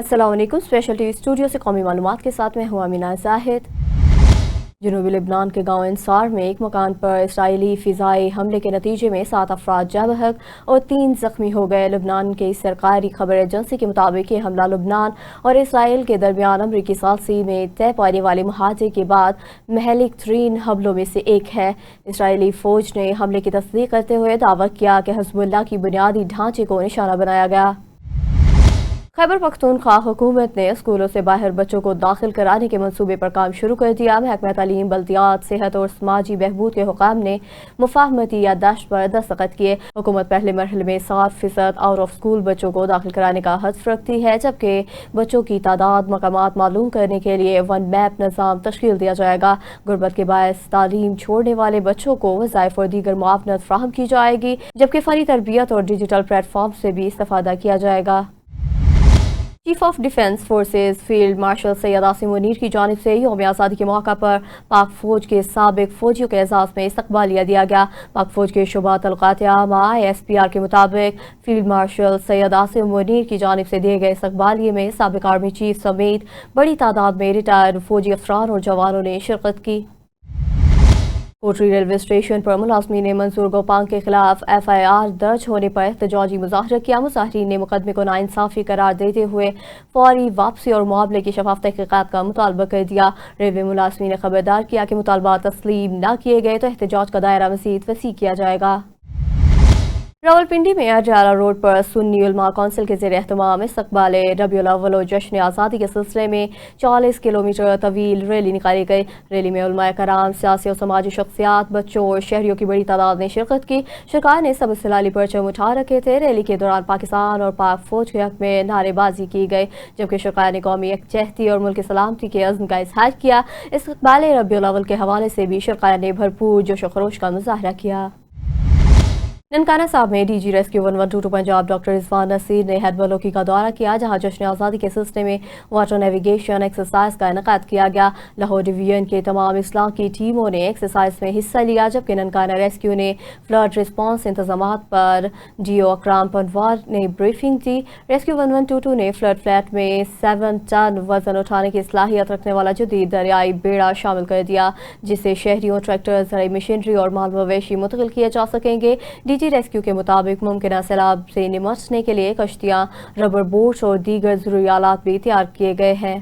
अस्सलाम वालेकुम। Special TV studio से कौमी मालूमात के साथ मैं हूँ अमीना जाहिद। जनूबी लेबनान के गांव इंसार में एक मकान पर इसराइली फ़िज़ाई हमले के नतीजे में 7 अफराद जाँ बहक और 3 ज़ख्मी हो गए। लेबनान की सरकारी खबर एजेंसी के मुताबिक ये हमला लेबनान और इसराइल के दरमियान अमरीकी सालसी में तय पाने वाले मुआहदे के बाद महलिक तरीन हमलों में से एक है। इसराइली फ़ौज ने हमले की तस्दीक करते हुए दावा किया कि हिज़्बुल्लाह की बुनियादी ढांचे को निशाना बनाया गया। खैबर पख्तूनख्वा हुकूमत ने स्कूलों से बाहर बच्चों को दाखिल कराने के मंसूबे पर काम शुरू कर दिया। महकमा तालीम, बल्दियात, सेहत और समाजी बहबूद के हुकाम ने मुफाहमती याददाश्त पर दस्तखत किए। हुकूमत पहले मरहले में 7% आउट ऑफ स्कूल बच्चों को दाखिल कराने का हदफ रखती है, जबकि बच्चों की तादाद मकामात मालूम करने के लिए वन मैप निज़ाम तश्कील दिया जाएगा। गुर्बत के बायस तालीम छोड़ने वाले बच्चों को वज़ाइफ और दीगर मुआवनत फ्राहम की जाएगी, जबकि फ़नी तरबियत और डिजिटल प्लेटफॉर्म से भी इस्तेफादा किया जाएगा। Chief of defence forces field marshal Syed Asim Munir की जानिब से यौम आज़ादी के मौका पर पाक फौज के साबिक फौजियों के एजाज़ में इस्तकबालिया दिया गया। पाक फौज के शुबा तलक़ात आमा ISPR के मुताबिक फील्ड मार्शल सैयद आसिम मुनीर की जानिब से दिए गए इस्तकबालिये में साबिक आर्मी चीफ समेत बड़ी तादाद में रिटायर्ड फौजी अफसरान और जवानों ने शिरकत की। कोटरी रेलवे स्टेशन पर मुलाजमीन मंसूर गोपांग के खिलाफ FIR दर्ज होने पर एहतजाजी मुजाहरा किया। मुजाहरीन ने मुकदमे को नाइंसाफी करार देते हुए फौरी वापसी और मुआवले की शफाफ तहकीकात का मुतालबा कर दिया। रेलवे मुलाजमीन ने खबरदार किया कि मुतालबात तस्लीम न किए गए तो एहतजाज का दायरा मज़ीद वसी किया जाएगा। रावलपिंडी में अडयाला रोड पर सुन्नी उलमा कौंसिल के ज़ेर एहतमाम इस्तकबाल रबीउल अव्वल और जश्न आज़ादी के सिलसिले में 40 किलोमीटर तवील रैली निकाली गई। रैली में उलमाए कराम, सियासी और समाजी शख्सियात, बच्चों और शहरियों की बड़ी तादाद ने शिरकत की। सरकार ने सब सलाली परचम उठा रखे थे। रैली के दौरान पाकिस्तान और पाक फौज के हक में नारेबाजी की गई, जबकि सरकार ने कौमी यकजहती और मुल्क सलामती के अज़्म का इज़हार किया। इस्तकबाल रबीउल अव्वल के हवाले से भी सरकार ने भरपूर जोश व खरोश का मुजाहरा किया। ननकाना साहब में DG rescue 1122 Punjab doctor Rizwan Naseer ने हेडबलोकी का दौरा किया, जहां जश्न आज़ादी के सिलसिले में वाटर नेविगेशन एक्सरसाइज का इनेकाद किया गया। लाहौर डिवीजन के तमाम इस्लाह की टीमों ने एक्सरसाइज में हिस्सा लिया, जबकि ननकाना रेस्क्यू ने फ्लड रिस्पॉन्स इंतजाम पर DO अकराम पनवार ने ब्रीफिंग दी। रेस्क्यू 1122 ने फ्लड फ्लैट में 7 टन वजन उठाने की सलाहियत रखने वाला जदीद दरियाई बेड़ा शामिल कर दिया, जिससे शहरियों, ट्रैक्टर, ज़राई मशीनरी और माल मवेशी मुंतकिल किए जा सकेंगे। DG रेस्क्यू के मुताबिक मुमकिन सैलाब से निमटने के लिए कश्तियां, रबर बोट्स और दीगर ज़रूरी आलात भी तैयार किए गए हैं।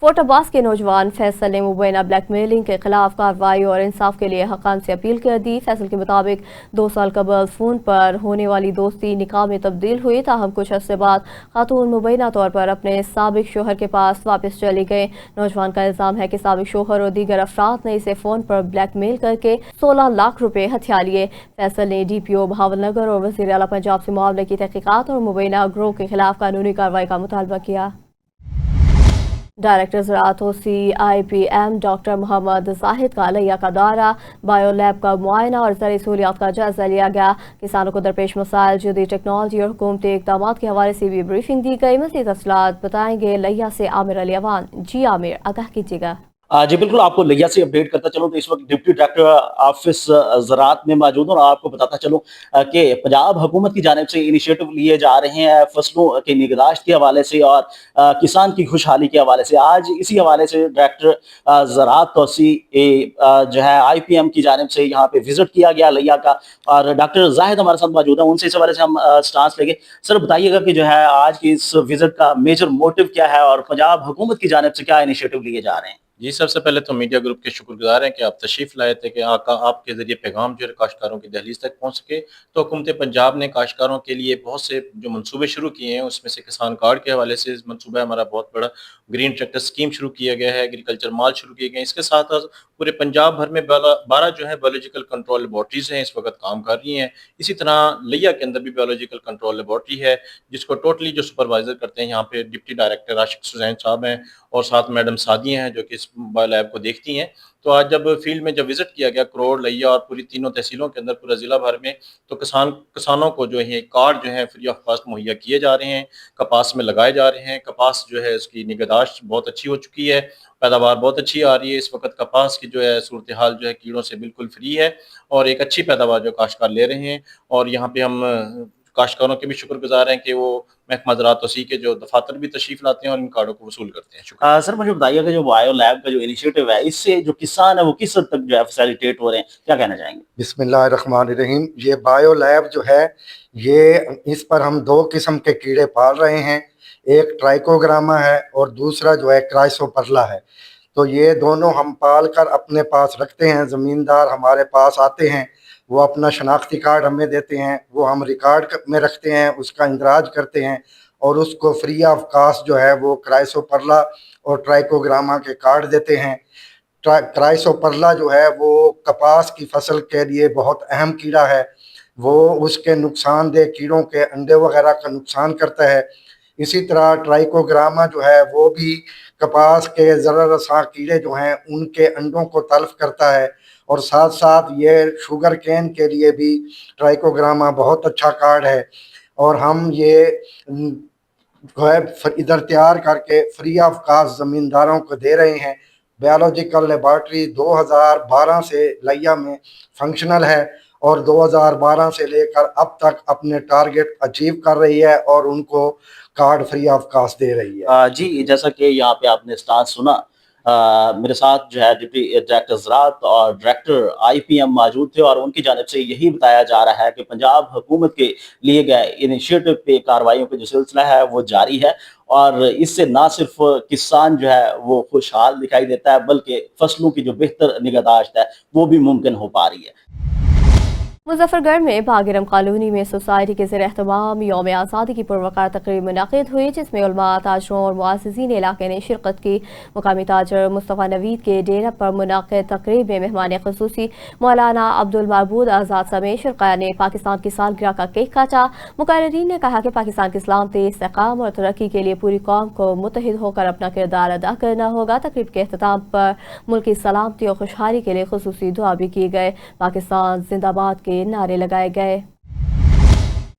फोर्ट अब्बास के नौजवान फैसल ने मुबैना ब्लैकमेलिंग के खिलाफ कार्रवाई और इंसाफ के लिए हकाम से अपील कर दी। फैसल के मुताबिक 2 साल कबल फ़ोन पर होने वाली दोस्ती निकाह में तब्दील हुई, ताहम कुछ अर्से बाद खातून मुबैना तौर पर अपने साबिक शोहर के पास वापस चले गए। नौजवान का इल्ज़ाम है कि साबिक शोहर और दीगर अफराद ने इसे फ़ोन पर ब्लैकमेल करके 16 लाख रुपए हथिया लिए। फैसल ने DPO बहावलनगर और वज़ीर आला पंजाब से मामले की तहकीकात और मुबैना गिरोह के खिलाफ कानूनी कार्रवाई का मुतालबा किया। डायरेक्टर ज़राअत CIPM डॉक्टर मोहम्मद जाहिद का लैया का दौरा, बायो लैब का मुआयना और ज़रूरी सहूलियात का जायजा लिया गया। किसानों को दरपेश मसाइल, जदीद टेक्नोलॉजी और हुकूमती इक़दाम के हवाले से भी ब्रीफिंग दी गई। मज़ीद तफसीलात बताएंगे लैया से आमिर अली अवान। जी आमिर, आगाह कीजिएगा। जी बिल्कुल, आपको लिया से अपडेट करता चलूँ तो इस वक्त डिप्टी डायरेक्टर ऑफिस ज़राअत में मौजूद हूँ और आपको बताता चलूँ कि पंजाब हुकूमत की जानिब से इनिशिएटिव लिए जा रहे हैं फसलों की निगहदाश्त के हवाले से और किसान की खुशहाली के हवाले से। आज इसी हवाले से डायरेक्टर ज़राअत तौसी जो है IPM की जानिब से यहाँ पे विजिट किया गया लिया का, और डॉक्टर जाहिद हमारे साथ मौजूद है। उनसे इस हवाले से हम स्टांस लेंगे। सर बताइएगा कि जो है आज की इस विजिट का मेजर मोटिव क्या है और पंजाब हुकूमत की जानिब से क्या इनिशिएटिव लिए जा रहे हैं। जी, सबसे पहले तो मीडिया ग्रुप के शुक्रगुज़ार हैं कि आप तशरीफ़ लाए थे कि आपके ज़रिए पैगाम जो है काश्तकारों की दहलीज तक पहुँच सके। तो हुकूमत पंजाब ने काश्तकारों के लिए बहुत से जो मंसूबे शुरू किए हैं, उसमें से किसान कार्ड के हवाले से मंसूबा हमारा बहुत बड़ा ग्रीन ट्रैक्टर स्कीम शुरू किया गया है, एग्रीकल्चर माल शुरू किए गए हैं। इसके साथ साथ पूरे पंजाब भर में 12 जो है बायोलॉजिकल कंट्रोल लेबॉर्ट्रीज़ हैं, इस वक्त काम कर रही हैं। इसी तरह लिया के अंदर भी बायोलॉजिकल कंट्रोल लेबॉर्ट्री है, जिसको टोटली जो सुपरवाइजर करते हैं यहाँ पे डिप्टी डायरेक्टर आशिक सुजैन साहब हैं और साथ मैडम सादिया हैं जो कि इस बायो लैब को देखती हैं। तो आज जब फील्ड में जब विजिट किया गया करोड़, लिया और पूरी तीनों तहसीलों के अंदर पूरा ज़िला भर में, तो किसानों को जो है कार्ड जो है फ्री ऑफ कॉस्ट मुहैया किए जा रहे हैं, कपास में लगाए जा रहे हैं। कपास जो है उसकी निगहदाश्त बहुत अच्छी हो चुकी है, पैदावार बहुत अच्छी आ रही है। इस वक्त कपास की जो है सूरत हाल जो है कीड़ों से बिल्कुल फ्री है और एक अच्छी पैदावार जो काश्तकार ले रहे हैं। और यहाँ पे हम काश्तकारों के भी शुक्रगुजार हैं कि वो महकमा ज़राअत तोसी के जो दफातर भी तशरीफ़ लाते हैं और इन कार्डों को वसूल करते हैं। शुक्रिया। सर मुझे बताइएगा जो बायो लैब का जो इनिशिएटिव है इससे जो किसान है वो किस हद तक जो है फैसिलिटेट हो रहे हैं, क्या कहना चाहेंगे? बिस्मिल्लाहिर्रहमानिर्रहीम। ये बायो लैब जो है ये इस पर हम दो किस्म के कीड़े पाल रहे हैं, एक ट्राइकोग्रामा है और दूसरा जो है क्राइसोपरला है। तो ये दोनों हम पाल कर अपने पास रखते हैं। ज़मींदार हमारे पास आते हैं, वो अपना शनाख्ती कार्ड हमें देते हैं, वो हम रिकॉर्ड में रखते हैं, उसका इंदराज करते हैं और उसको फ्री ऑफ कास्ट जो है वो क्राइसोपरला और ट्राइकोग्रामा के कार्ड देते हैं। क्राइसोपरला जो है वो कपास की फसल के लिए बहुत अहम कीड़ा है, वो उसके नुकसानदेह कीड़ों के अंडे वगैरह का नुकसान करता है। इसी तरह ट्राइकोग्रामा जो है वो भी कपास के ज़रा रसा कीड़े जो हैं उनके अंडों को तल्फ करता है और साथ साथ ये शुगर केन के लिए भी ट्राइकोग्रामा बहुत अच्छा कार्ड है और हम ये जो है इधर तैयार करके फ्री ऑफ कास्ट ज़मींदारों को दे रहे हैं। बायोलॉजिकल लेबॉर्ट्री 2012 से लिया में फंक्शनल है और 2012 से लेकर अब तक अपने टारगेट अचीव कर रही है और उनको कार्ड फ्री ऑफ कास्ट दे रही है। जी जैसा कि यहाँ पे आपने स्टार्ट सुना, मेरे साथ जो है डिप्टी डायरेक्टर ज़राअत और डायरेक्टर IPM मौजूद थे और उनकी जानिब से यही बताया जा रहा है कि पंजाब हुकूमत के लिए गए इनिशिएटिव पे कार्रवाइयों का जो सिलसिला है वो जारी है और इससे ना सिर्फ किसान जो है वो खुशहाल दिखाई देता है बल्कि फसलों की जो बेहतर निगहदाश्त है वो भी मुमकिन हो पा रही है। मुजफ्फरगढ़ में भागिरम कॉलोनी में सोसाइटी के ज़ेर एहतमाम यौम आज़ादी की पुरवकार तकरीब मुनक़िद हुई, जिसमें उलमा, ताजरों और मुअज़्ज़िज़ीन इलाके ने शिरकत की। मुकामी ताजर मुस्तफ़ा नवीद के डेरा पर मुनक़िद तकरीब में मेहमान ख़ुसूसी मौलाना अब्दुल मबूद आज़ाद समेत शुरका ने पाकिस्तान की सालगिरह का केक काटा। मुक़र्रिरीन ने कहा कि पाकिस्तान के इस्लाम, इस्तेकाम और तरक्की के लिए पूरी कौम को मुत्तहिद होकर अपना किरदार अदा करना होगा। तकरीब के अख्ताम पर मुल्क की सलामती और खुशहाली के लिए ख़ुसूसी दुआ भी की गए। पाकिस्तान जिंदाबाद के नारे लगाए गए।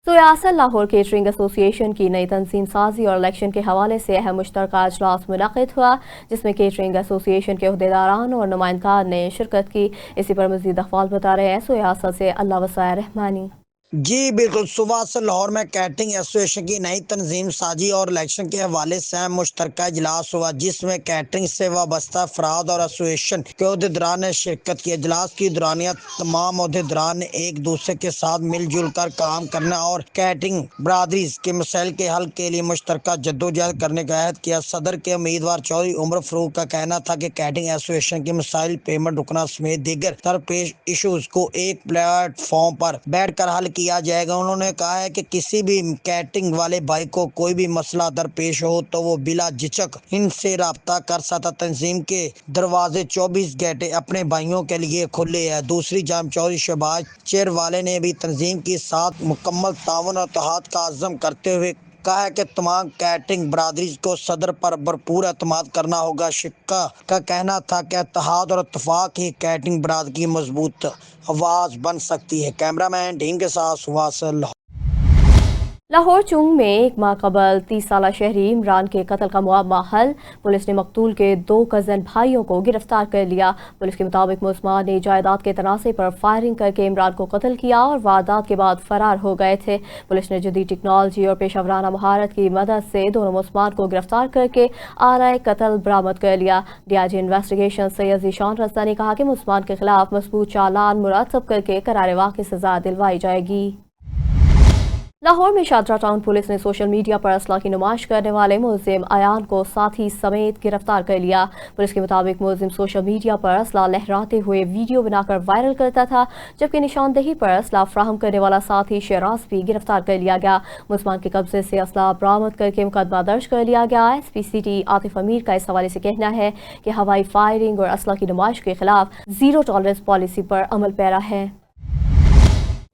सुयासल लाहौर केटरिंग एसोसिएशन की नई तंजीम साजी और इलेक्शन के हवाले से अहम मुश्तरका इजलास मुनक़िद हुआ, जिसमें केटरिंग एसोसिएशन के अहदेदारान और नुमाइंदगान ने शिरकत की। इसी पर मज़ीद अखबार बता रहे हैं सुयासल से अल्लाह वसाया रहमानी। जी बिल्कुल, सुबह से लाहौर में कैटरिंग एसोसिएशन की नई तंजीम साजी और इलेक्शन के हवाले से मुश्तरका इजलास हुआ, जिसमें कैटरिंग से वाबस्ता अफराद और एसोसिएशन के अहदेदारान ने शिरकत की। इजलास की दौरानिया तमाम अहदेदारान ने एक दूसरे के साथ मिलजुल कर काम करना और कैटरिंग बरादरी के मसाइल के हल के लिए मुश्तरका जद्दोजहद करने का अहद किया। सदर के उम्मीदवार चौधरी उमर फरूक का कहना था कि कैटरिंग एसोसिएशन के मसाइल, पेमेंट रुकना समेत दीगर दरपेश इशूज़ को एक प्लेटफॉर्म पर बैठ कर हल किया जाएगा। उन्होंने कहा है कि किसी भी कैटरिंग वाले भाई को कोई भी मसला दरपेश हो तो वो बिला झिझक इनसे राब्ता कर सकता। तंजीम के दरवाजे 24 घंटे अपने भाइयों के लिए खुले हैं। दूसरी जानिब चौधरी शहबाज चेयर वाले ने भी तंजीम के साथ मुकम्मल ताउन और इत्तेहाद का अज़्म करते हुए कहा है कि तमाम कैटरिंग बरादरी को सदर पर भरपूर एतमाद करना होगा। शिक्का का कहना था कि इत्तेहाद और इत्तफाक ही कैटरिंग बरादरी की मजबूत आवाज़ बन सकती है। कैमरामैन टीम के साथ सुवासल। लाहौर चुंग में एक माह कबल 30 साला शहरी इमरान के कत्ल का मुअम्मा हल। पुलिस ने मकतूल के 2 कज़न भाइयों को गिरफ्तार कर लिया। पुलिस के मुताबिक मुलज़मान ने जायदाद के तनाज़े पर फायरिंग करके इमरान को कत्ल किया और वारदात के बाद फरार हो गए थे। पुलिस ने जदीद टेक्नोलॉजी और पेशावराना महारत की मदद से दोनों मुलज़मान को गिरफ्तार करके आराए कत्ल बरामद कर लिया। DIG इन्वेस्टिगेशन सैयद ज़ीशान रज़ा ने कहा कि मुलज़मान के खिलाफ मज़बूत चालान मुरतब करके करारे वाक़ की सज़ा दिलवाई जाएगी। लाहौर में शादरा टाउन पुलिस ने सोशल मीडिया पर असला की नुमाइश करने वाले मुलजिम अयान को साथी समेत गिरफ्तार कर लिया। पुलिस के मुताबिक मुलजिम सोशल मीडिया पर असला लहराते हुए वीडियो बनाकर वायरल करता था, जबकि निशानदेही पर असला फराहम करने वाला साथी शराज भी गिरफ्तार कर लिया गया। मुलजमान के कब्जे से असला बरामद करके मुकदमा दर्ज कर लिया गया। SP सिटी आतिफ अमीर का इस हवाले से कहना है कि हवाई फायरिंग और असला की नुमाइश के खिलाफ जीरो टॉलरेंस पॉलिसी पर अमल पैरा है।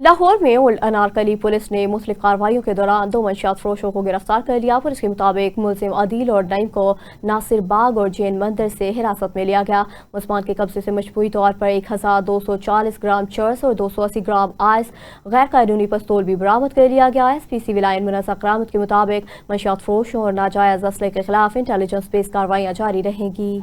लाहौर में ओल्ड अनारकली पुलिस ने मुख्तलिफ कार्रवाइयों के दौरान 2 मंशियात फरोशों को गिरफ्तार कर लिया। पुलिस के मुताबिक मुलजिम अदील और नईम को नासिर बाग और जैन मंदिर से हिरासत में लिया गया। मुलजमान के कब्जे से मजबूरी तौर पर 1240 ग्राम चर्स और 280 ग्राम आइस गैर कानूनी पिस्तौल भी बरामद कर लिया गया। SP सिविल लाइन मुनज़्ज़र करामत के मुताबिक मंशियात फरोशों और नाजायज़ असले के खिलाफ इंटेलिजेंस बेस्ड कार्रवाइयाँ जारी रहेंगी।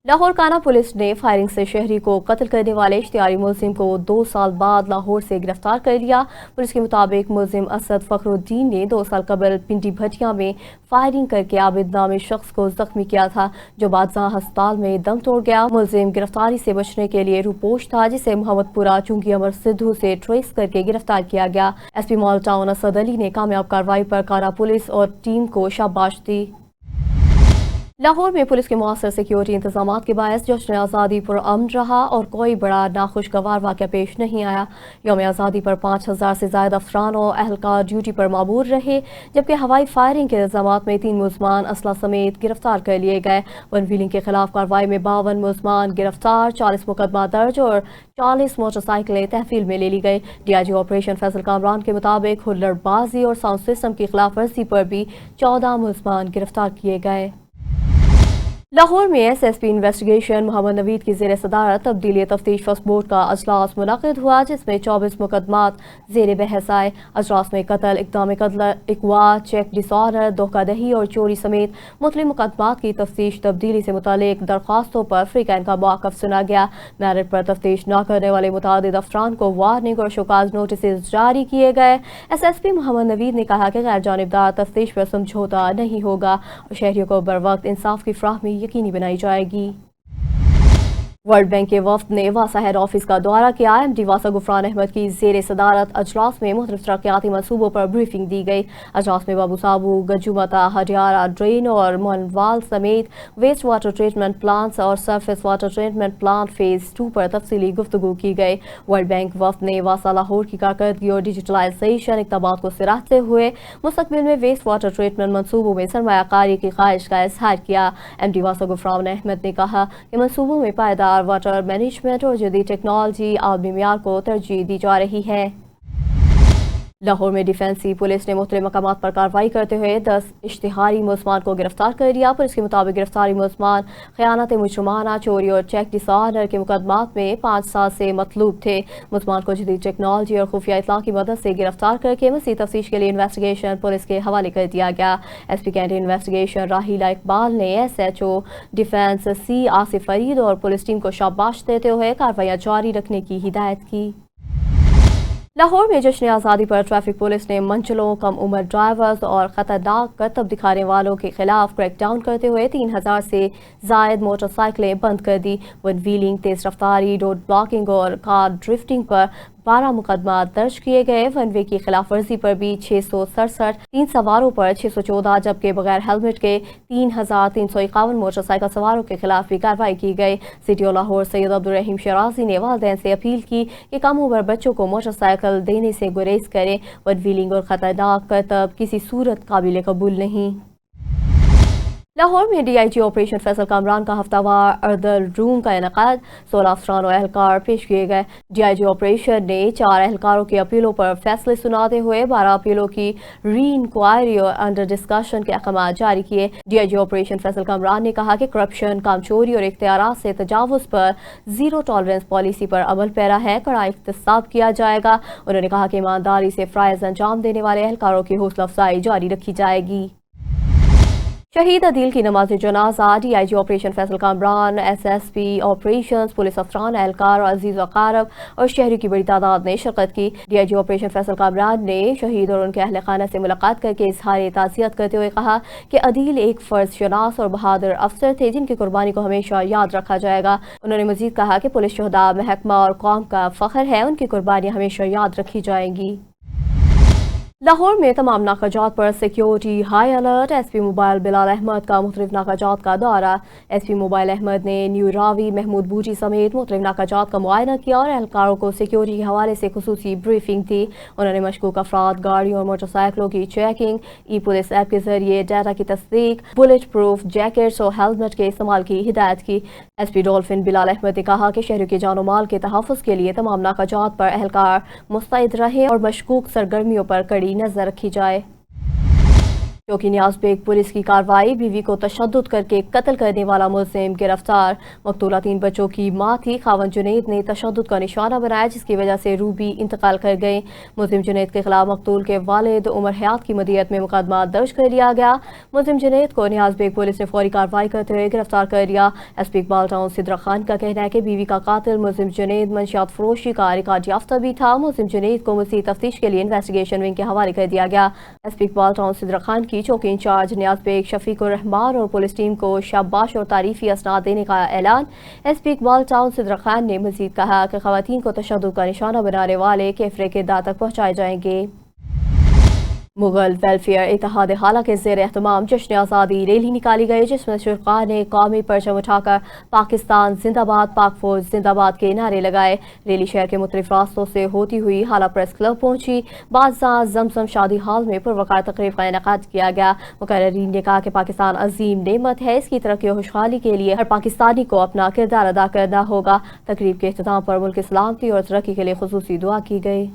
लाहौर काना पुलिस ने फायरिंग से शहरी को कत्ल करने वाले इश्तिहारी मुलजिम को 2 साल बाद लाहौर से गिरफ्तार कर लिया। पुलिस के मुताबिक मुलजिम असद फखरुद्दीन ने 2 साल कबल पिंडी भटिया में फायरिंग करके आबिद नामी शख्स को जख्मी किया था, जो बादशाह अस्पताल में दम तोड़ गया। मुलजिम गिरफ्तारी से बचने के लिए रूपोश था, जिसे मोहम्मदपुरा चुंगी अमर सिद्धू से ट्रेस करके गिरफ्तार किया गया। SP mall town Asad Ali ने कामयाब कार्रवाई पर काना पुलिस और टीम को शाबाश दी। लाहौर में पुलिस के मुअस्सर सिक्योरिटी इंतजामात के बायस जश्न आज़ादी पुरअमन रहा और कोई बड़ा नाखुशगवार वाक़या पेश नहीं आया। यौम आज़ादी पर 5000 से ज़ायद अफसरान और अहलकार ड्यूटी पर मामूर रहे, जबकि हवाई फायरिंग के इल्ज़ामात में 3 मुलज़मान असला समेत गिरफ्तार कर लिए गए। वन व्हीलिंग के खिलाफ कार्रवाई में 52 मुलज़मान गिरफ्तार, 40 मुकदमा दर्ज और 40 मोटरसाइकिलें तहवील में ले ली गई। DIG ऑपरेशन फैसल कामरान के मुताबिक हुल्लड़बाजी और साउंड सिस्टम की खिलाफ वर्जी पर भी 14 मुलज़मान गिरफ्तार किए गए। लाहौर में SSP इन्वेस्टिगेशन मोहम्मद नवीद की ज़ेर सदारत तब्दीली तफ्तीश फर्स्ट बोर्ड का अजलास मुनक़िद हुआ, जिसमें 24 मुकदमात ज़ेर बहस आए। अजलास में कत्ल, इक़दाम कत्ल, अगवा, चेक डिसऑनर, धोखाधही और चोरी समेत मुख्तलिफ मुकदमात की तफ्तीश तब्दीली से मुतालिक दरख्वास्तों पर फ्रीकैन का मौक़िफ़ सुना गया। मैरिट पर तफ्तीश न करने वाले मुतादिद अफरान को वार्निंग और शोकाज नोटिस जारी किए गए। SSP मोहम्मद नवीद ने कहा कि गैर जानिबदार तफ्तीश पर समझौता नहीं होगा और शहरियों को बरवक्त इंसाफ की फ्राहमी यकीनी बनाई जाएगी। वर्ल्ड बैंक के वफ्द ने वासा हेड ऑफिस का दौरा किया। MD वासा गुफरान अहमद की ज़ेर सदारत अजलास में मुख्तलिफ तरक्याती मनसूबों पर ब्रीफिंग दी गई। अजलास में बाबू साबू, गजुमता, हरियारा ड्रेन और मोनवाल समेत वेस्ट वाटर ट्रीटमेंट प्लांट्स और surface water treatment plant phase 2 पर तफसीली गुफ्तगू की गई। वर्ल्ड बैंक वफ्द ने वासा लाहौर की कारकर्दगी और डिजिटलाइजेशन इक़दामात को सराहते हुए मुस्तक़बिल में वेस्ट वाटर ट्रीटमेंट मनसूबों में सरमायाकारी की ख्वाहिश का इज़हार किया। MD वासा गुफरान अहमद ने कहा कि मनसूबों में पायदार वाटर मैनेजमेंट और जदीद टेक्नोलॉजी आलमी मियार को तरजीह दी जा रही है। लाहौर में डिफेंसी पुलिस ने मुख्तलिफ मकामात पर कार्रवाई करते हुए 10 इश्तिहारी मुलज़मान को गिरफ्तार कर लिया। पुलिस के मुताबिक गिरफ्तारी मुलज़मान खयानत मुजरमाना, चोरी और चेक डिसऑनर के मुकदमात में 5 साल से मतलूब थे। मुलज़मान को जदीद टेक्नोलॉजी और खुफिया इत्तला की मदद से गिरफ्तार करके मज़ीद तफ्तीश के लिए इन्वेस्टिगेशन पुलिस के हवाले कर दिया गया। SP कैंट इन्वेस्टिगेशन राहीला इकबाल ने SHO defence C Asif Farid और पुलिस टीम को शाबाश देते हुए कार्रवाइयाँ जारी रखने की हिदायत की। लाहौर में जश्न आज़ादी पर ट्रैफिक पुलिस ने मंचलों, कम उम्र ड्राइवर्स और ख़तरनाक करतब दिखाने वालों के खिलाफ क्रैकडाउन करते हुए 3000 से ज़ायद मोटरसाइकिलें बंद कर दी। वन व्हीलिंग, तेज़ रफ्तारी, रोड ब्लॉकिंग और कार ड्रिफ्टिंग पर 12 मुकदमा दर्ज किए गए। वन वे की खिलाफ वर्जी पर भी 667, 3 सवारों पर 614, जबकि बगैर हेलमेट के 3351 मोटरसाइकिल सवारों के खिलाफ भी कार्रवाई की गई। सिटी ऑफ लाहौर सैयद अब्दुल रहीम शराजी ने वालिदैन से अपील की कि कम उम्र बच्चों को मोटरसाइकिल देने से गुरेज करें। वन व्हीलिंग और खतरनाक करतब किसी सूरत काबिल कबूल नहीं। लाहौर में DIG ऑपरेशन फैसल कामरान का हफ्तावार अर्दल रूम का इनकाद, 16 अफसरान और एहलकार पेश किए गए। DIG ऑपरेशन ने 4 एहलकारों की अपीलों पर फैसले सुनाते हुए 12 अपीलों की री इंक्वायरी और अंडर डिस्कशन के अहकाम जारी किए। DIG ऑपरेशन फैसल कामरान ने कहा कि करप्शन, कामचोरी और इख्तियारात से तजावुज पर जीरो टॉलरेंस पॉलिसी पर अमल पैरा है, कड़ा एहतसाब किया जाएगा। उन्होंने कहा कि ईमानदारी से फ़राइज़ अंजाम देने वाले एहलकारों की हौसला अफजाई जारी रखी जाएगी। शहीद अदील की नमाज जनाजा DIG operation Faisal Kamran, SSP operations, police अफसरान, एहलकार और अजीज अकारब और शहरी की बड़ी तादाद ने शिरकत की। DIG ऑपरेशन फैसल कामरान ने शहीद और उनके अहल खाना से मुलाकात करके इजहार ताज़ियत करते हुए कहा कि अदील एक फ़र्ज शनास और बहादुर अफसर थे, जिनकी कुर्बानी को हमेशा याद रखा जाएगा। उन्होंने मजीद कहा कि पुलिस शहदा महकमा और कौम का फ़ख्र है, उनकी कुर्बानियाँ हमेशा याद रखी जाएंगी। लाहौर में तमाम नाकाजात पर security high alert. SP mobile Bilal Ahmad का मुख्तलिफ नाकाजात का दौरा। SP मोबाइल अहमद ने न्यू रावी, महमूद बूटी समेत मुख्तलिफ नाकाजात का मुआयना किया और एहलकारों को सिक्योरिटी के हवाले से खुसूसी ब्रीफिंग दी। उन्होंने मशकूक अफराद, गाड़ियों और मोटरसाइकिलों की चेकिंग, ई पुलिस ऐप के जरिए डाटा की तस्दीक, बुलेट प्रूफ जैकेट्स और हेलमेट के इस्तेमाल की हिदायत की। SP डॉल्फिन बिलाल अहमद ने कहा कि शहरों के जानो माल के तहफ़्फ़ुज़ के लिए तमाम नाकाजात पर एहलकार मुस्तैद रहे और मशकूक सरगर्मियों पर कड़ी नजर रखी जाए। चौकी नियाज बेग पुलिस की कार्रवाई, बीवी को तशद्दुद करके कत्ल करने वाला मुलजिम गिरफ्तार। मकतूला 3 बच्चों की मां थी। खावन जुनैद ने तशद्दुद का निशाना बनाया, जिसकी वजह से रूबी इंतकाल कर गई। मुलजिम जुनैद के खिलाफ मकतूल के वालिद उमर हयात की मदियत में मुकदमा दर्ज कर लिया गया। मुलजिम जुनैद को नियाज बेग पुलिस ने फौरी कार्रवाई करते हुए गिरफ्तार कर लिया। एसपी इकबाल टाउन सिद्रा खान का कहना है कि बीवी का कातिल मुलजिम जुनैद मंशियात फरोशी का रिकॉर्ड याफ्ता भी था। मुलजिम जुनैद को मज़ीद तफ्तीश के लिए इन्वेस्टिगेशन विंग के हवाले कर दिया गया। एसपी इकबाल टाउन सिद्रा खान की चौकी इंचार्ज नियाज बेग, शफीकुर रहमान और पुलिस टीम को शाबाश और तारीफी असनाद देने का ऐलान। एसपी इकबाल टाउन सिद्रा खान ने मजीद कहा कि खवातीन को तशद्दुद का निशाना बनाने वाले कैफरे के दांव तक पहुंचाए जाएंगे। मुगल वेलफेयर इत्तेहाद हाला के ज़ेर एहतमाम जश्न आज़ादी रैली निकाली गई, जिसमें शुरका ने कौमी परचम उठाकर पाकिस्तान जिंदाबाद, पाक फौज जिंदाबाद के नारे लगाए। रैली शहर के मुख्तलिफ रास्तों से होती हुई हाला प्रेस क्लब पहुंची। बादशाह जमजम शादी हॉल में पुरवकार तकरीब का इनेकाद किया गया। मुकर्रीन ने कहा कि पाकिस्तान अजीम नेमत है, इसकी तरक्की और खुशहाली के लिए हर पाकिस्तानी को अपना किरदार अदा करना होगा। तकरीब के इख्तिताम पर मुल्क की सलामती और तरक्की के लिए खुसूसी दुआ की गई।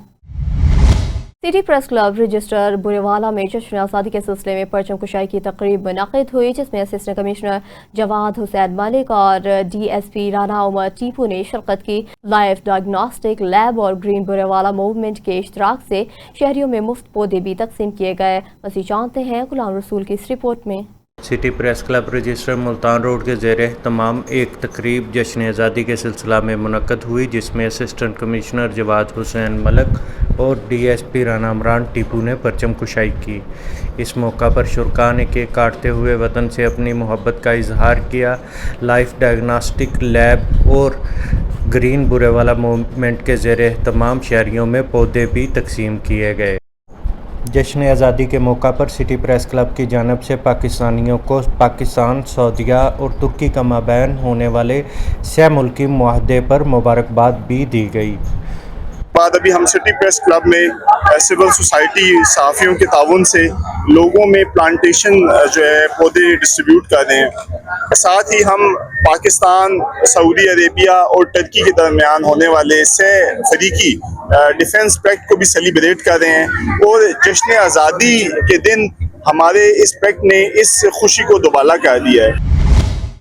City press club register Burewala में जश्न आज़ादी के सिलसिले में परचम कुशाई की तकरीब मुनक़िद हुई, जिसमें असिस्टेंट कमिश्नर जवाद हुसैन मलिक और DSP राना उमर टीपू ने शिरकत की। लाइफ डायग्नोस्टिक लैब और ग्रीन बुरेवाला मूवमेंट के इश्तराक से शहरियों में मुफ्त पौधे भी तकसीम किए गए। मज़ीद जानते हैं गुलाम रसूल की इस रिपोर्ट में। City press club register Multan road के ज़ेर तमाम एक तकरीब जश्न आज़ादी के सिलसिला में मुनक़्क़द हुई, जिसमें असिस्टेंट कमिश्नर जवाद हुसैन मलिक और DSP राना उमर टीपू ने परचम कुशाई की। इस मौका पर शुरका ने केक काटते हुए वतन से अपनी मोहब्बत का इजहार किया। लाइफ डायग्नोस्टिक लैब और ग्रीन बुरेवाला मूवमेंट के ज़ेर तमाम शहरियों में पौधे भी तकसीम किए गए। जश्न आज़ादी के मौका पर सिटी प्रेस क्लब की जानिब से पाकिस्तानियों को पाकिस्तान, सऊदीया और तुर्की का माबैन होने वाले सह मुल्की मुआहदे पर मुबारकबाद भी दी गई। बाद अभी हम सिटी प्रेस क्लब में सिविल सोसाइटी सहाफ़ियों के ताउन से लोगों में प्लांटेशन जो है पौधे डिस्ट्रीब्यूट कर रहे हैं। साथ ही हम पाकिस्तान, सऊदी अरेबिया और टर्की के दरमियान होने वाले सह फरीकी डिफेंस पैक्ट को भी सेलिब्रेट कर रहे हैं और जश्न आज़ादी के दिन हमारे इस पैक्ट ने इस खुशी को दोबाला कर दिया है।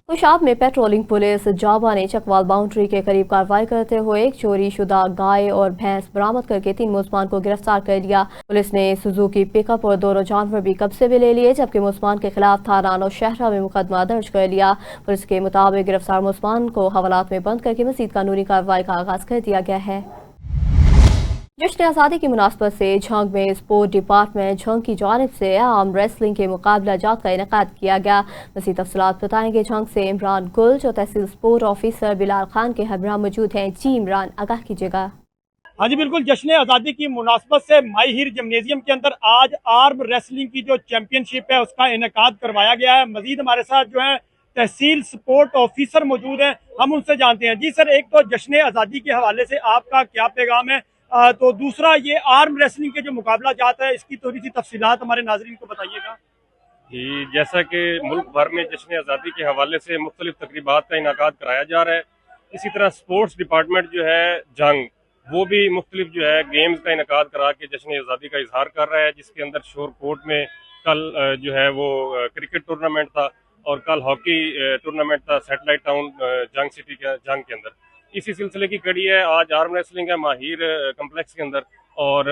खुशाब में पेट्रोलिंग पुलिस जाबा ने चकवाल बाउंड्री के करीब कार्रवाई करते हुए एक चोरी शुदा गाय और भैंस बरामद करके 3 मुलजमान को गिरफ्तार कर लिया। पुलिस ने सुजुकी पिकअप और 2 जानवर भी कब्जे में ले लिए, जबकि मुलजमान के खिलाफ थाना नौशहरा में मुकदमा दर्ज कर लिया। पुलिस के मुताबिक गिरफ्तार मुलजमान को हवालात में बंद करके मजीद कानूनी कार्रवाई का आगाज कर दिया गया है। जश्न आज़ादी की मुनासबत से झंग में स्पोर्ट डिपार्टमेंट झंग की जानिब से आर्म रेसलिंग के मुकाबला जात का इनेकाद किया गया। मज़ीद तफसीलात बताएंगे झंग से इमरान गुल, जो तहसील स्पोर्ट ऑफिसर बिलाल खान के हमरा मौजूद हैं। जी इमरान, आगाह कीजिएगा। हाँ जी बिल्कुल, जश्न आज़ादी की मुनासबत से माई हीर जिम्नेजियम के अंदर आज आर्म रेसलिंग की जो चैंपियनशिप है उसका इनेकाद करवाया गया है। मजीद हमारे साथ जो है तहसील स्पोर्ट ऑफिसर मौजूद हैं, हम उनसे जानते हैं। जी सर, एक तो जश्न आज़ादी के हवाले से आपका क्या पैगाम है, तो दूसरा ये आर्म रेसलिंग के जो मुकाबला जाता है इसकी थोड़ी सी तफसीलात हमारे नाजरीन को बताइएगा। जी, जैसा कि मुल्क भर में जश्न आज़ादी के हवाले से मुख्तलिफ तकरीबात का इनेकाद कराया जा रहा है, इसी तरह स्पोर्ट्स डिपार्टमेंट जो है जंग वो भी मुख्तलिफ जो है गेम्स का इनेकाद करा के जश्न आज़ादी का इजहार कर रहा है, जिसके अंदर शोरकोट में कल जो है वो क्रिकेट टूर्नामेंट था और कल हॉकी टूर्नामेंट था सैटेलाइट टाउन जंग सिटी के जंग के अंदर। इसी सिलसिले की कड़ी है, आज आर्म रेसलिंग है माहिर कम्प्लेक्स के अंदर और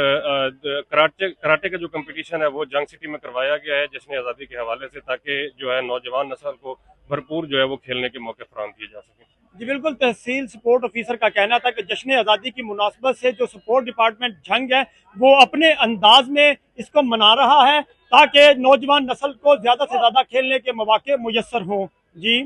कराटे का जो कंपटीशन है वो जंग सिटी में करवाया गया है जश्न आज़ादी के हवाले से, ताकि जो है नौजवान नस्ल को भरपूर जो है वो खेलने के मौके फराहम किए जा सकें। जी बिल्कुल, तहसील स्पोर्ट ऑफिसर का कहना था कि जश्न आज़ादी की मुनासबत से जो स्पोर्ट डिपार्टमेंट झंग है वो अपने अंदाज में इसको मना रहा है ताकि नौजवान नस्ल को ज़्यादा से ज़्यादा खेलने के मौके मुयस्सर हों। जी,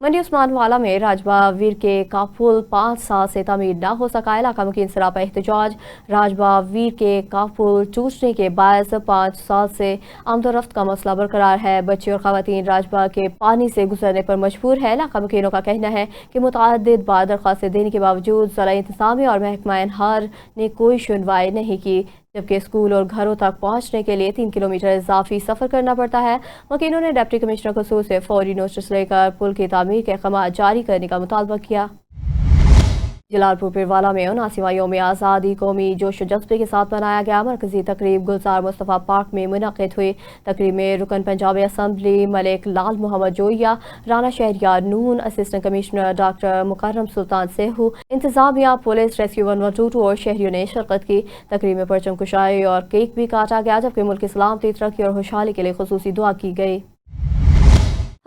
मंडी उस्मानवाला में राजबाग वीर के कापुल 5 साल से तमीर न हो सका। इलाका मुकीम सरापा एहतजाज। राजबाग वीर के कापुल टूटने के बायस 5 साल से आमदोरफ्त का मसला बरकरार है। बच्चे और खवातीन राजबाग के पानी से गुजरने पर मजबूर है। इलाका मुकीनों का कहना है कि मुतअद्दिद बार दरख्वास्तें देने के बावजूद ज़रा इंतज़ामिया और महकमा एनहार ने कोई सुनवाई नहीं की, जबकि स्कूल और घरों तक पहुंचने के लिए 3 किलोमीटर इजाफी सफ़र करना पड़ता है। वकीलों ने डिप्टी कमिश्नर खसूस से फौरी नोटिस लेकर पुल की तामीर के अहकाम जारी करने का मुतालबा किया। जलालपुर पिरवाला में 79वां यौम आज़ादी कौमी जोश जज्बे के साथ मनाया गया। मरकजी तकरीब गुलजार मुस्तफ़ा पार्क में मुनक़िद हुई। तकरीब में रुकन पंजाबी असम्बली मलिक लाल मोहम्मद जोइया, राना शहरियार नून, असिस्टेंट कमिश्नर डॉक्टर मुकर्रम सुल्तान सेहू, इंतजामिया, पुलिस, रेस्क्यू 112 और शहरियों ने शिरकत की। तकरीब में परचम कुशाई और केक भी काटा गया, जबकि मुल्क की सलामती, तरक्की और खुशहाली के लिए खुसूसी दुआ की गई।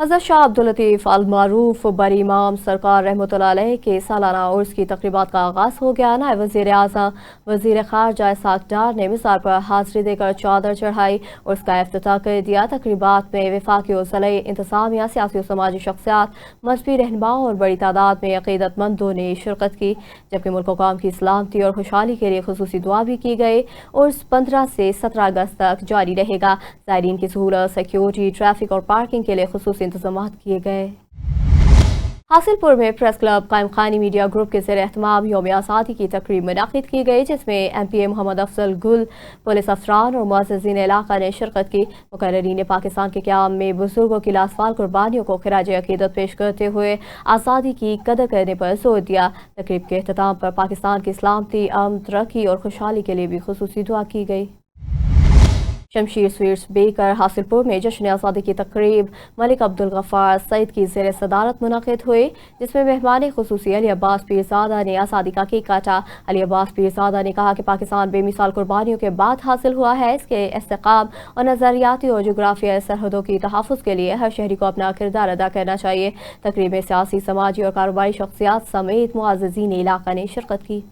हज़रत शाह अब्दुल लतीफ़ अल मारूफ बरी इमाम सरकार रहमतुल्लाह अलैह के सालाना उर्स की तकरीबात का आगाज़ हो गया। नायब वज़ीर आज़म वज़ीर ख़ारजा इसहाक़ डार ने मिसाल पर हाज़िरी देकर चादर चढ़ाई, उर्स का इफ्तिताह कर दिया। तकरीबात में वफाकी और ज़िले इंतज़ामिया, सियासी और समाजी शख्सियात, मजहबी रहनुमाओं और बड़ी तादाद में अक़ीदतमंदों ने शिरकत की, जबकि मुल्क कौम की सलामती और खुशहाली के लिए खुसूसी दुआ भी की गई। उर्स 15 से 17 अगस्त तक जारी रहेगा। ज़ायरीन की सहूलत, सिक्योरिटी, ट्रैफिक और पार्किंग के लिए खुसूसी इंतज़ामात किए गए। हासिलपुर में प्रेस क्लब कायम खानी मीडिया ग्रुप के ज़ेर एहतमाम यौम आज़ादी की तकरीब मुनक़िद की गई, जिसमें MPA मोहम्मद अफजल गुल, पुलिस अफसरान और मुअज़्ज़िज़ीन इलाक़ा ने शिरकत की। मुक़र्ररीन पाकिस्तान के क़याम में बुज़ुर्गों की लासवाल कुर्बानियों को ख़िराज अक़ीदत पेश करते हुए आज़ादी की कदर करने पर जोर दिया। तकरीब के अख्तिताम पर पाकिस्तान की सलामती, अमन, तरक्की और खुशहाली के लिए भी खुसूसी दुआ की गई। शमशीर स्वीट्स बेकर हासिलपुर में जश्न आज़ादी की तकरीब मलिक अब्दुल गफ़ार सईद की ज़ेर सदारत मुनक़िद हुई, जिसमें मेहमान खुसूसी अली अब्बास पीरज़ादा ने आज़ादी का केक काटा। अली अब्बास पीरज़ादा ने कहा कि पाकिस्तान बेमिसाल कुर्बानियों के बाद हासिल हुआ है। इसके इस्तेकाम और नज़रियाती और जोग्राफियाई सरहदों की तहफ़्फ़ुज़ के लिए हर शहरी को अपना किरदार अदा करना चाहिए। तकरीब में सियासी, समाजी और कारोबारी शख्सियात समेत मुअज़्ज़िज़ीन इलाक़ा ने शिरकत की।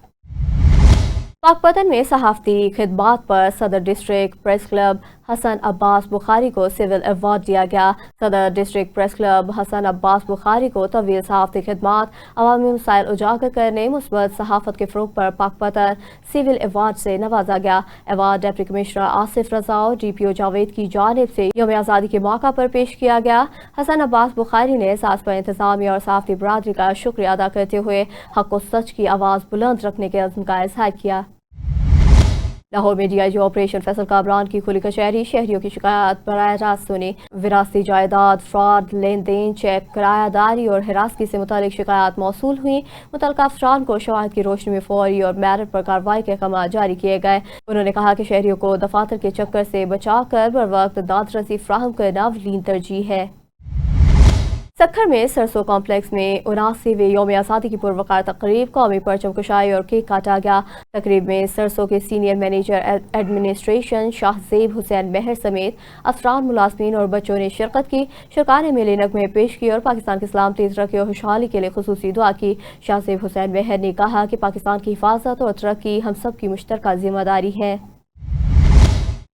पाकपतन में सहाफ़ती खिदमात पर सदर district press club Hassan Abbas Bukhari को सिविल अवार्ड दिया गया। सदर district press club Hassan Abbas Bukhari को तवील सहाफ़ती खिदमात, अवामी मसाइल उजागर करने, मुस्बत सहाफ़त के फ़रोग़ पर पाकपतन सिविल अवार्ड से नवाजा गया। अवार्ड डिप्टी कमिश्नर आसिफ रज़ा और DPO जावेद की जानिब से यौम आज़ादी के मौका पर पेश किया गया। हसन अब्बास बुखारी ने एहसास पर इंतज़ामिया और सहाफ़ती बरादरी का शुक्रिया अदा करते हुए हक़ व सच की आवाज़ बुलंद रखने के अज़्म का इज़हार किया। लाहौर में DIG ऑपरेशन फैसल कामरान की खुली कचहरी शहरियों की शिकायत बराह रास्त सुनी। विरासती जायदाद, फ्रॉड, लेन देन, चेक, किरायादारी और हिरासगी से मुतालिक शिकायत मौसूल हुई। मुतल्लिक़ा अफसरान को शवाहिद की रोशनी में फौरी और मेरिट पर कार्रवाई के अहकाम जारी किए गए। उन्होंने कहा कि शहरियों को दफातर के चक्कर से बचा कर बर वक्त दाद रसी फ्राहम करना अवलीन तरजीह है। सक्खर में सरसों कॉम्प्लेक्स में 79वें यौम आज़ादी की पुरवकार तकरीब, कौमी परचम कुशाई और केक काटा गया। तकरीब में सरसों के senior manager administration Shahzeb Hussain Mehar समेत अफसरान, मुलाजमीन और बच्चों ने शिरकत की। शुरका ने मेले नगमे पेश की और पाकिस्तान की सलामती, तरक्की और खुशहाली के लिए खुसूसी दुआ की। शाहजेब हुसैन मेहर ने कहा कि पाकिस्तान की हिफाजत और तरक्की हम सब की मुश्तरका जिम्मेदारी है।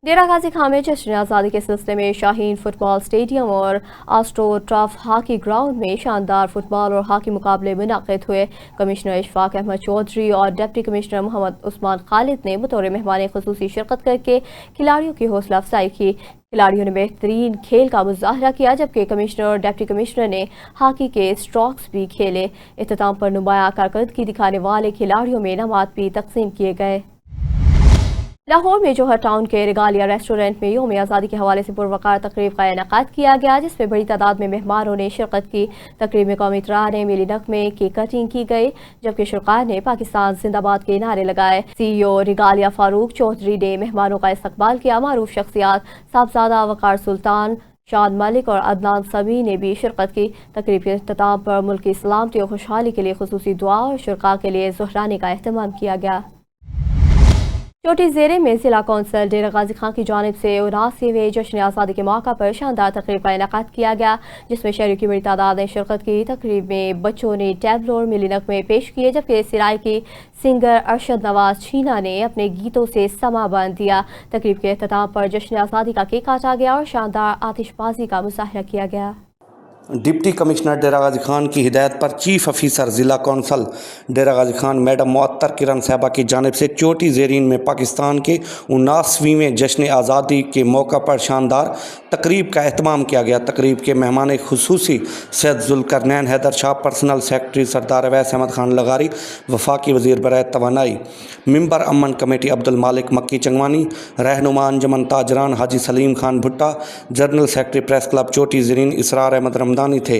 डेरा गाजी खां में जश्न आज़ादी के सिलसिले में शाहीन फुटबॉल स्टेडियम और आस्ट्रो टर्फ हॉकी ग्राउंड में शानदार फुटबॉल और हॉकी मुकाबले मुनक़िद हुए। कमिश्नर इशफाक अहमद चौधरी और डिप्टी कमिश्नर मोहम्मद उस्मान खालिद ने बतौर मेहमान खुसूसी शिरकत करके खिलाड़ियों की हौसला अफजाई की। खिलाड़ियों ने बेहतरीन खेल का मुजाहरा किया, जबकि कमिश्नर और डिप्टी कमिश्नर ने हॉकी के स्ट्रोक्स भी खेले। इख्तिताम पर नुमाया कारकर्दगी दिखाने वाले खिलाड़ियों में इनामात भी तकसीम किए गए। लाहौर में जौहर टाउन के रिगालिया रेस्टोरेंट में यौम आज़ादी के हवाले से पुरवकार तकरीब का इनेकाद किया गया, जिसमें बड़ी तादाद में मेहमानों ने शिरकत की। तकरीब में कौमी तराने, मिली नग़मे, केक कटिंग की गई, जबकि शुरका ने पाकिस्तान जिंदाबाद के नारे लगाए। CEO रिगालिया फारूक चौधरी ने मेहमानों का इस्तकबाल किया। मारूफ शख्सियात साहबजादा वकार सुल्तान, शाद मलिक और अदनान समी ने भी शिरकत की। तकरीब के इख्तिताम पर मुल्क की सलामती और खुशहाली के लिए खुसूसी दुआ और शुरका के लिए ज़ुहराने का अहतमाम किया गया। चोटी ज़ेरे में जिला कौंसल डेरा गाजी खां की जानिब से 79वें जश्न आज़ादी के मौका पर शानदार तकरीब का इनेकाद किया गया, जिसमें शहरियों की बड़ी तादाद ने शिरकत की। तकरीब में बच्चों ने टैबलो और मिली नग़मे पेश किए, जबकि सिराय की सिंगर अरशद नवाज छीना ने अपने गीतों से समा बांध दिया। तकरीब के अख्तिताम पर जश्न आज़ादी का केक काटा गया और शानदार आतिशबाजी का मुजाहरा किया गया। डिप्टी कमिश्नर डेरा गाजी खान की हिदायत पर चीफ ऑफिसर ज़िला कौंसल डेरा गाजी खान मैडम मुअत्तर किरण साहबा की जानिब से चोटी ज़ेरीन में पाकिस्तान के 79वें जश्न आज़ादी के मौका पर शानदार तकरीब का एहतमाम किया गया। तकरीब के मेहमान खुसूसी सैयद ज़ुल्करनैन हैदर शाह, पर्सनल सेक्रेटरी सरदार अवैस अहमद खान लगारी, वफाकी वज़ीर बराए तवानाई, मेंबर अमन कमेटी अब्दुल मालिक मक्की चंगवानी, रहनुमा अंजमन ताजरान हाजी सलीम खान भुट्टा, जनरल सेक्रेटरी प्रेस क्लब चोटी ज़ेरीन इसरार अहमद रमदानी थे।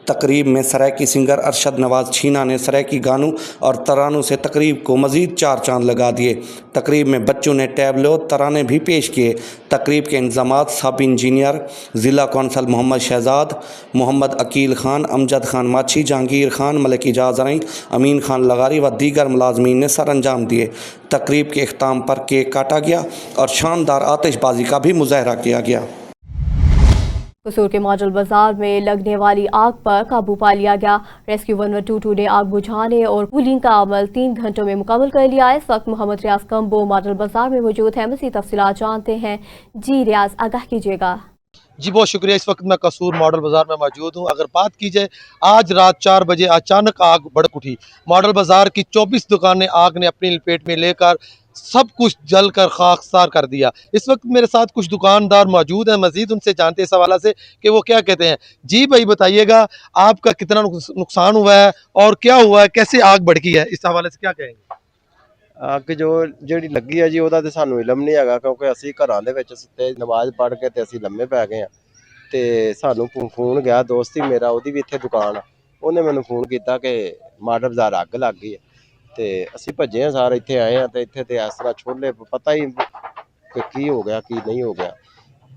तकरीब में सरायकी सिंगर अरशद नवाज छीना ने सरायकी गानों और तरानों से तकरीब को मज़ीद चार चांद लगा दिए। तकरीब में बच्चों ने टैबलो तराने भी पेश किए। तकरीब के इंतज़ामात सब इंजीनियर ज़िला कौंसल मोहम्मद शहजाद, मोहम्मद अकील खान, अमजद खान माछी, जहांगीर खान, मलिक इजाज़ रईं, अमीन खान लगारी व दीगर मुलाजमीन ने सर अंजाम दिए। तकरीब के इख्ताम पर केक काटा गया और शानदार आतिशबाजी का भी मुजाहरा किया गया। कसूर के मॉडल बाजार में लगने वाली आग पर काबू पा लिया गया। रेस्क्यू 1122 ने आग बुझाने और कूलिंग का अमल 3 घंटों में मुकम्मल कर लिया। इस वक्त मोहम्मद रियाज कम्बो मॉडल बाजार में मौजूद है। मज़ीद तफसीलात जानते हैं। जी रियाज, आगाह कीजिएगा। जी बहुत शुक्रिया। इस वक्त मैं कसूर मॉडल बाज़ार में मौजूद हूँ। अगर बात की जाए, आज रात 4 बजे अचानक आग भड़क उठी। मॉडल बाज़ार की 24 दुकानें आग ने अपनी लपेट में लेकर सब कुछ जलकर खाकसार कर दिया। इस वक्त मेरे साथ कुछ दुकानदार मौजूद हैं, मज़ीद उनसे जानते हैं इस हवाले से कि वो क्या कहते हैं। जी भाई बताइएगा, आपका कितना नुकसान हुआ है और क्या हुआ है, कैसे आग भड़की है, इस हवाले से क्या कहेंगे? ਅੱਗ ਜਿਹੜੀ ਲੱਗੀ ਹੈ ਜੀ ਉਹਦਾ ਤੇ ਸਾਨੂੰ ਇਲਮ ਨਹੀਂ ਹੈਗਾ, ਕਿਉਂਕਿ ਅਸੀਂ ਘਰਾਂ ਦੇ ਵਿੱਚ ਸੁੱਤੇ ਨਮਾਜ਼ ਪੜ੍ਹ ਕੇ ਤੇ ਅਸੀਂ ਲੰਮੇ ਪੈ ਗਏ ਆ। ਤੇ ਸਾਨੂੰ ਫੋਨ ਗਿਆ, ਦੋਸਤ ਹੀ ਮੇਰਾ, ਉਹਦੀ ਵੀ ਇੱਥੇ ਦੁਕਾਨ ਆ, ਉਹਨੇ ਮੈਨੂੰ ਫੋਨ ਕੀਤਾ ਕਿ ਮਾਡਲ ਬਾਜ਼ਾਰ ਅੱਗ ਲੱਗ ਗਈ ਹੈ। ਤੇ ਅਸੀਂ ਭੱਜੇ ਆ, ਸਾਰੇ ਇੱਥੇ ਆਏ ਆ ਤੇ ਇੱਥੇ ਤੇ ਇਸ ਤਰ੍ਹਾਂ ਛੋਲੇ ਪਤਾ ਹੀ ਕਿ ਕੀ ਹੋ ਗਿਆ ਕੀ ਨਹੀਂ ਹੋ ਗਿਆ।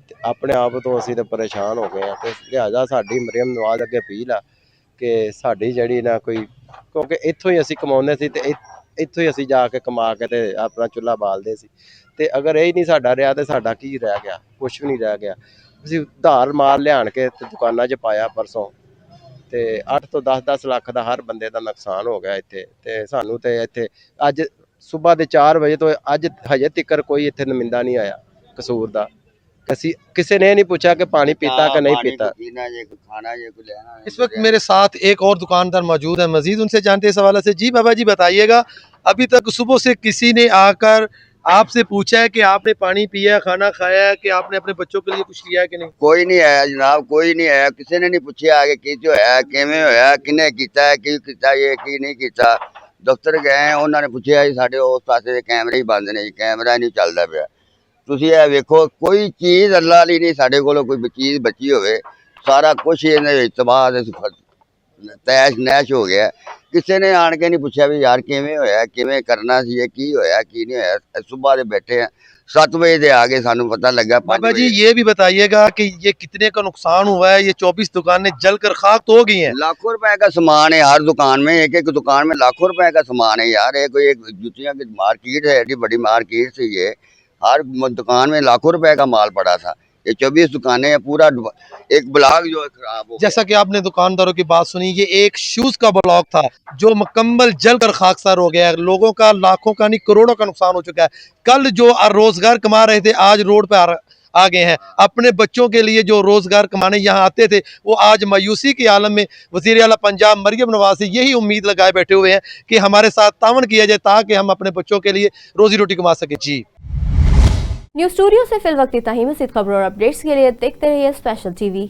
ਤੇ ਆਪਣੇ ਆਪ ਤੋਂ ਅਸੀਂ ਤੇ ਪਰੇਸ਼ਾਨ ਹੋ ਗਏ ਆ। ਤੇ ਲਿਹਾਜ਼ਾ ਸਾਡੀ ਮਰੀਮ ਨਵਾਜ਼ ਅੱਗੇ ਅਪੀਲ ਆ ਕਿ ਸਾਡੀ ਜਿਹੜੀ ਨਾ ਕੋਈ, ਕਿਉਂਕਿ ਇੱਥੋਂ ਹੀ ਅਸੀਂ ਕਮਾਉਂਦੇ ਸੀ ਤੇ ਇੱਥੋਂ ਹੀ ਅਸੀਂ ਜਾ ਕੇ ਕਮਾ ਕੇ ਤੇ ਆਪਣਾ ਚੁੱਲ੍ਹਾ ਬਾਲਦੇ ਸੀ। ਤੇ ਅਗਰ ਇਹ ਨਹੀਂ ਸਾਡਾ ਰਿਹਾ ਤੇ ਸਾਡਾ ਕੀ ਰਹਿ ਗਿਆ? ਕੁਛ ਵੀ ਨਹੀਂ ਰਹਿ ਗਿਆ। ਅਸੀਂ ਉਧਾਰ ਮਾਲ ਲਿਆਣ ਕੇ ਤੇ ਦੁਕਾਨਾਂ 'ਚ ਪਾਇਆ ਪਰਸੋਂ, ਤੇ 8 ਤੋਂ 10 ਲੱਖ ਦਾ ਹਰ ਬੰਦੇ ਦਾ ਨੁਕਸਾਨ ਹੋ ਗਿਆ ਇੱਥੇ। ਤੇ ਸਾਨੂੰ ਤੇ ਇੱਥੇ ਅੱਜ ਸਵੇਰ ਦੇ 4 ਵਜੇ ਤੋਂ ਅੱਜ ਹਜੇ ਤੱਕ ਕੋਈ ਇੱਥੇ ਨੁਮਾਇੰਦਾ ਨਹੀਂ ਆਇਆ ਕਸੂਰ ਦਾ। किसी ने नहीं पूछा कि पानी पीता कि नहीं पीता। इस वक्त मेरे साथ एक और दुकानदार मौजूद है, मजीद उनसे जानते हैं इस हवाले से। जी बाबा जी बताइएगा, अभी तक सुबह से किसी ने आकर आपसे पूछा है कि आपने पानी पिया, खाना खाया है, कि आपने अपने बच्चों के लिए कुछ किया है कि नहीं? कोई नहीं आया जनाब, कोई नहीं आया। किसी ने नहीं पूछा आगे की जो है किवें होया, किने कीता है, की कीता ये की नहीं कीता। दफ्तर गए, उन्होंने पूछा जी साडे उस पासे दे कैमरे ही बंद ने, कैमरा नहीं चलदा पिया। ਤੁਸੀਂ ਇਹ ਵੇਖੋ, ਕੋਈ ਚੀਜ਼ ਅੱਲਾ ਲਈ ਨਹੀਂ ਸਾਡੇ ਕੋਲ ਕੋਈ ਚੀਜ਼ ਬਚੀ ਹੋਵੇ, ਸਾਰਾ ਕੁਝ ਇਹਦੇ ਵਿੱਚ ਤਬਾਹ ਤੈਸ਼ ਨੈਸ਼ ਹੋ ਗਿਆ। ਕਿਸੇ ਨੇ ਆਣ ਕੇ ਨਹੀਂ ਪੁੱਛਿਆ ਵੀ ਯਾਰ ਕਿਵੇਂ ਹੋਇਆ, ਕਿਵੇਂ ਕਰਨਾ ਸੀ, ਇਹ ਕੀ ਹੋਇਆ ਕੀ नहीं ਹੋਇਆ। सुबह ਦੇ बैठे हैं, 7 बजे ਦੇ आ गए, सानू पता लगा। बाबा जी ये भी बताइएगा कि ये कितने का नुकसान हुआ है? ये 24 दुकानें जलकर खाक तो हो गई हैं। लाखों रुपए का सामान है हर दुकान में, एक एक दुकान में लाखों रुपए का सामान है यार। ये कोई एक जुतियाँ की मार्केट है, एडी बड़ी मार्केट थी ये, हर दुकान में लाखों रुपए का माल पड़ा था। ये 24 दुकानें हैं, पूरा एक ब्लॉक जो है खराब हो गया। जैसा कि आपने दुकानदारों की बात सुनी, ये एक शूज का ब्लॉक था जो मुकम्मल जलकर खाकसार हो गया है। लोगों का लाखों का नहीं करोड़ों का नुकसान हो चुका है। कल जो रोजगार कमा रहे थे आज रोड पे आ गए हैं। अपने बच्चों के लिए जो रोजगार कमाने यहाँ आते थे वो आज मायूसी के आलम में वज़ीर आला पंजाब मरियम नवाज से यही उम्मीद लगाए बैठे हुए हैं कि हमारे साथ तावन किया जाए ताकि हम अपने बच्चों के लिए रोजी रोटी कमा सके। जी न्यूज़ स्टूडियो से फिल वक्त इतना ही। मज़ीद खबरों और अपडेट्स के लिए देखते रहिए स्पेशल टीवी।